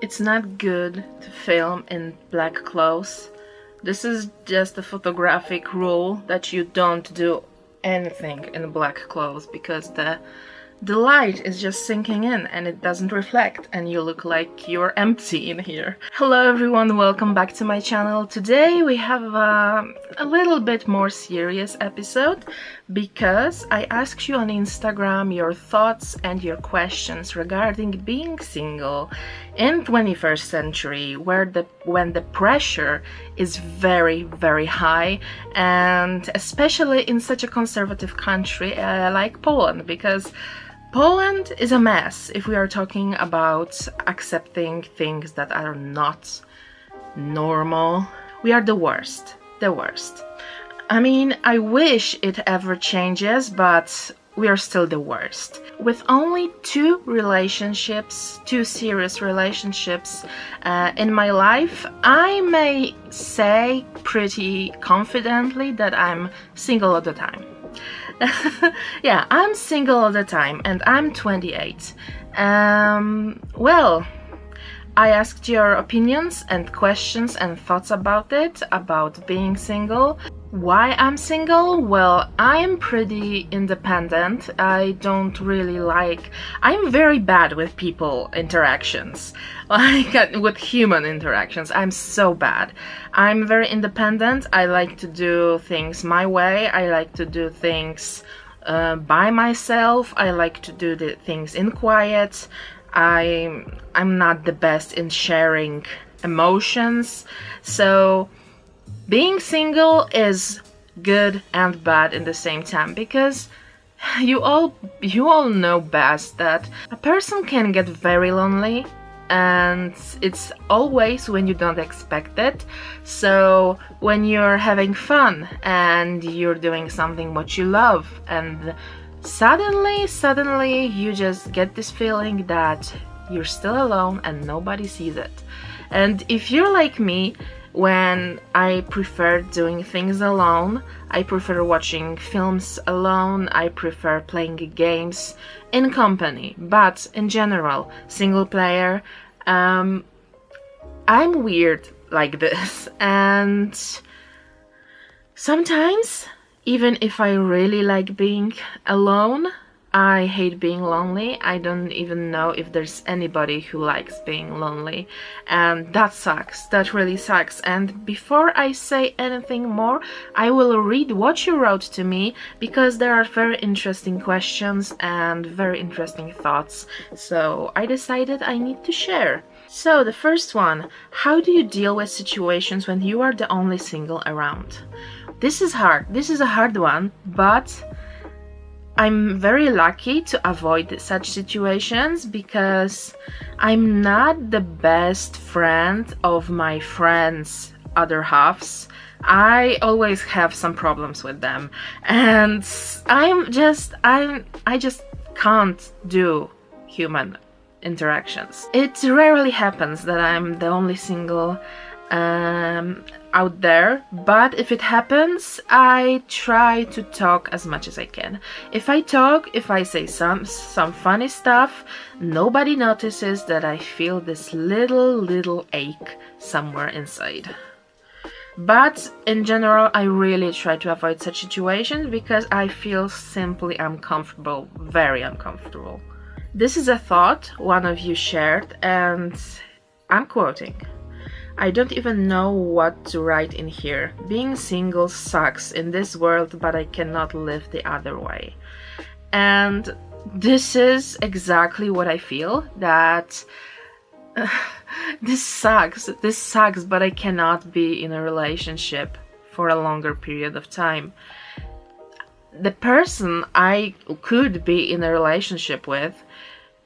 It's not good to film in black clothes. This is just a photographic rule that you don't do anything in black clothes because the light is just sinking in and it doesn't reflect and you look like you're empty in here. Hello everyone, welcome back to my channel. Today we have a little bit more serious episode because I asked you on Instagram your thoughts and your questions regarding being single in 21st century when the pressure is very, very high, and especially in such a conservative country like Poland, because Poland is a mess if we are talking about accepting things that are not normal. We are the worst. I mean, I wish it ever changes, but we are still the worst. With only two serious relationships in my life, I may say pretty confidently that I'm single all the time. Yeah, I'm single all the time and I'm 28. Well, I asked your opinions and questions and thoughts about it, about being single. Why I'm single? Well, I'm pretty independent. I'm very bad with people interactions, like with human interactions. I'm so bad. I'm very independent. I like to do things my way. I like to do things by myself. I like to do the things in quiet. I'm not the best in sharing emotions, so being single is good and bad in the same time, because you all know best that a person can get very lonely, and it's always when you don't expect it. So when you're having fun and you're doing something what you love, and suddenly you just get this feeling that you're still alone and nobody sees it. And if you're like me, when I prefer doing things alone, I prefer watching films alone, I prefer playing games in company, but in general, single player, I'm weird like this, and sometimes, even if I really like being alone, I hate being lonely. I don't even know if there's anybody who likes being lonely, and that sucks. That really sucks. And before I say anything more, I will read what you wrote to me, because there are very interesting questions and very interesting thoughts, so I decided I need to share. So the first one: how do you deal with situations when you are the only single around? This is hard. This is a hard one, but I'm very lucky to avoid such situations because I'm not the best friend of my friends' other halves. I always have some problems with them, and I just can't do human interactions. It rarely happens that I'm the only single out there, but if it happens, I try to talk as much as I can. If I say some funny stuff, nobody notices that I feel this little ache somewhere inside. But in general, I really try to avoid such situations because I feel simply uncomfortable, very uncomfortable. This is a thought one of you shared, and I'm quoting: I don't even know what to write in here. Being single sucks in this world, but I cannot live the other way. And this is exactly what I feel, that this sucks, but I cannot be in a relationship for a longer period of time. The person I could be in a relationship with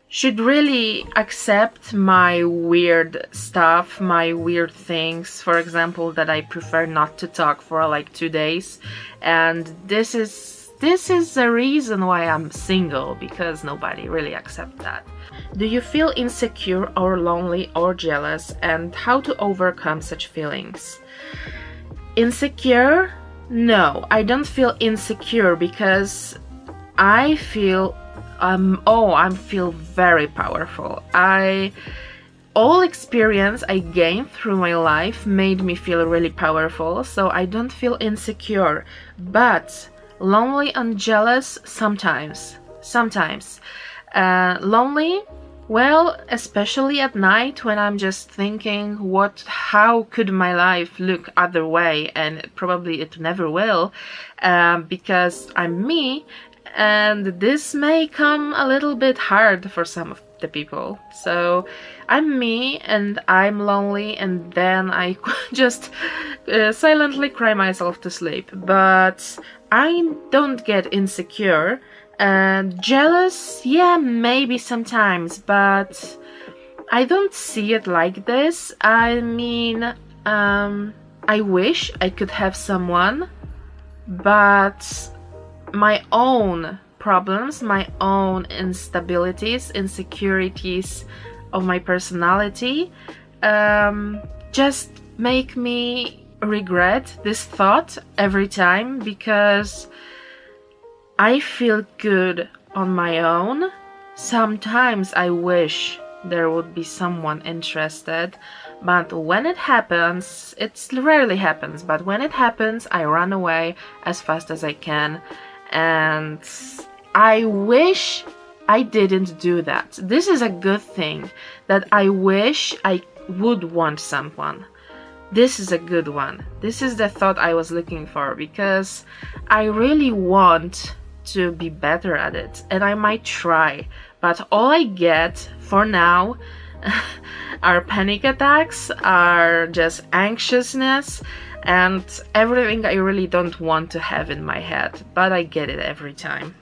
should really accept my weird stuff, my weird things, for example, that I prefer not to talk for like 2 days, and this is the reason why I'm single, because nobody really accepts that. Do you feel insecure or lonely or jealous, and how to overcome such feelings? Insecure? No, I don't feel insecure because I feel I feel very powerful. all experience I gained through my life made me feel really powerful, so I don't feel insecure, but lonely and jealous sometimes. Lonely, well, especially at night when I'm just thinking how could my life look other way, and probably it never will, because I'm me, and this may come a little bit hard for some of the people. So I'm me and I'm lonely, and then I just silently cry myself to sleep. But I don't get insecure. Jealous, yeah, maybe sometimes, but I don't see it like this. I mean, I wish I could have someone, but my own problems, my own instabilities, insecurities of my personality just make me regret this thought every time, because I feel good on my own. Sometimes I wish there would be someone interested, but when it happens, it rarely happens, but when it happens, I run away as fast as I can, and I wish I didn't do that. This is a good thing, that I wish I would want someone. This is a good one. This is the thought I was looking for, because I really want to be better at it, and I might try, but all I get for now are panic attacks, are just anxiousness, and everything I really don't want to have in my head, but I get it every time.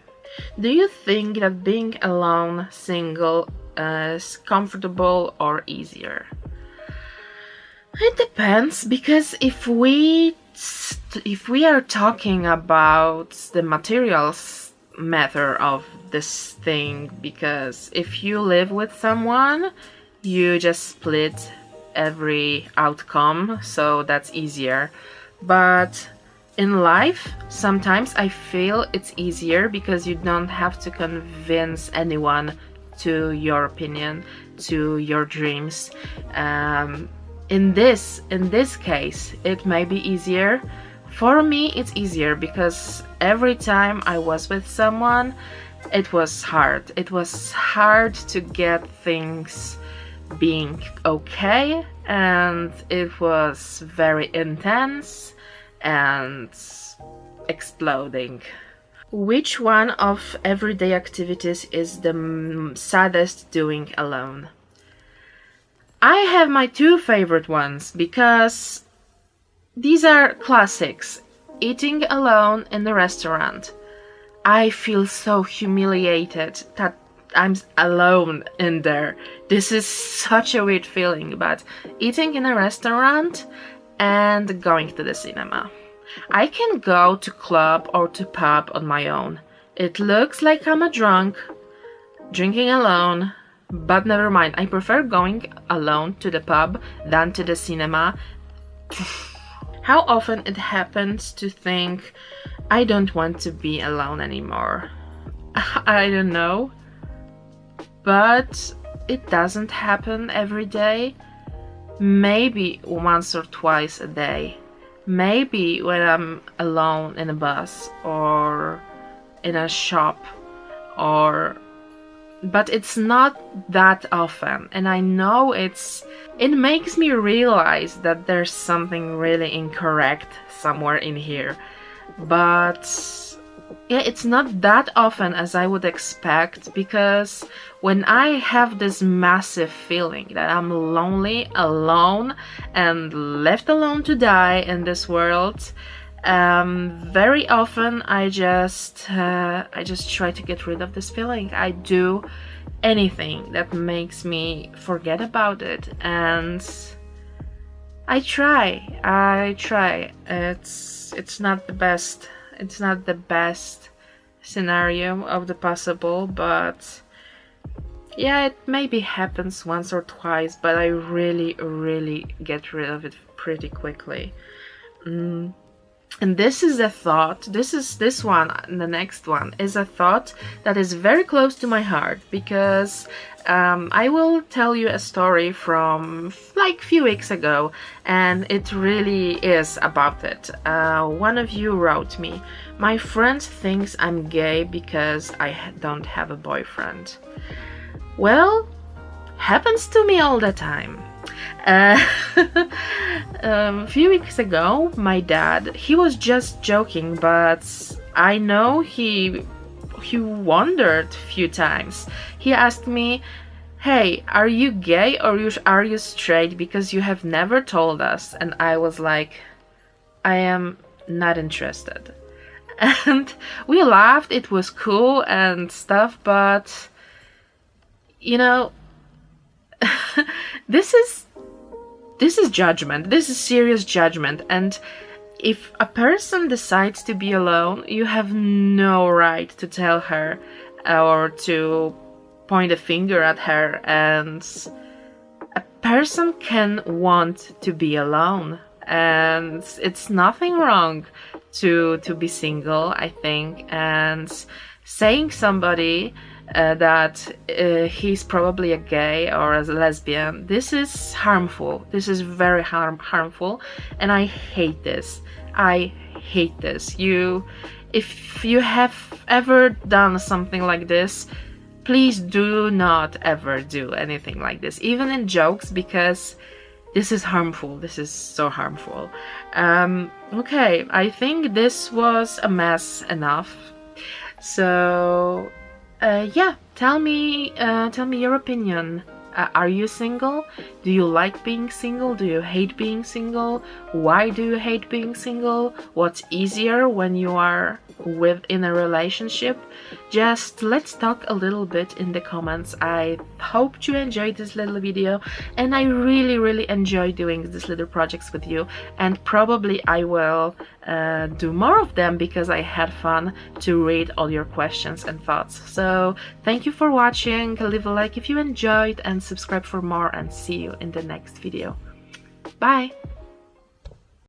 Do you think that being alone, single, is comfortable or easier? It depends, because if we are talking about the materials matter of this thing, because if you live with someone, you just split every outcome, so that's easier. But in life, sometimes I feel it's easier because you don't have to convince anyone to your opinion, to your dreams. In this case, it may be easier. For me, it's easier because every time I was with someone, it was hard. It was hard to get things being okay, and it was very intense and exploding. Which one of everyday activities is the saddest doing alone? I have my two favorite ones because these are classics. Eating alone in the restaurant. I feel so humiliated that I'm alone in there. This is such a weird feeling, but eating in a restaurant and going to the cinema. I can go to club or to pub on my own. It looks like I'm a drunk, drinking alone, but never mind. I prefer going alone to the pub than to the cinema. How often it happens to think, I don't want to be alone anymore. I don't know, but it doesn't happen every day. Maybe once or twice a day. Maybe when I'm alone in a bus or in a shop, but it's not that often, and I know it makes me realize that there's something really incorrect somewhere in here. But yeah, it's not that often as I would expect, because when I have this massive feeling that I'm lonely, alone, and left alone to die in this world, very often I just try to get rid of this feeling. I do anything that makes me forget about it, and I try. It's not the best. It's not the best scenario of the possible, but yeah, it maybe happens once or twice, but I really get rid of it pretty quickly. And this is a thought, this one, and the next one is a thought that is very close to my heart, because I will tell you a story from like a few weeks ago, and it really is about it. One of you wrote me, "My friend thinks I'm gay because I don't have a boyfriend." Well, happens to me all the time. A few weeks ago, my dad, he was just joking, but I know he wondered a few times. He asked me, "Hey, are you gay or are you straight? Because you have never told us." And I was like, "I am not interested." And we laughed, it was cool and stuff, but you know, this is judgment. This is serious judgment. And if a person decides to be alone, you have no right to tell her or to point a finger at her. And a person can want to be alone, and it's nothing wrong to be single, I think. And saying somebody that he's probably a gay or a lesbian, this is harmful. This is very harmful, and I hate this. I hate this. If you have ever done something like this, please do not ever do anything like this, even in jokes, because this is harmful. This is so harmful. Okay, I think this was a mess enough. So yeah, tell me your opinion. Are you single? Do you like being single? Do you hate being single? Why do you hate being single? What's easier when you are in a relationship? Just let's talk a little bit in the comments. I hope you enjoyed this little video, and I really enjoy doing these little projects with you, and probably I will do more of them because I had fun to read all your questions and thoughts. So thank you for watching. Leave a like if you enjoyed and subscribe for more, and see you in the next video. Bye!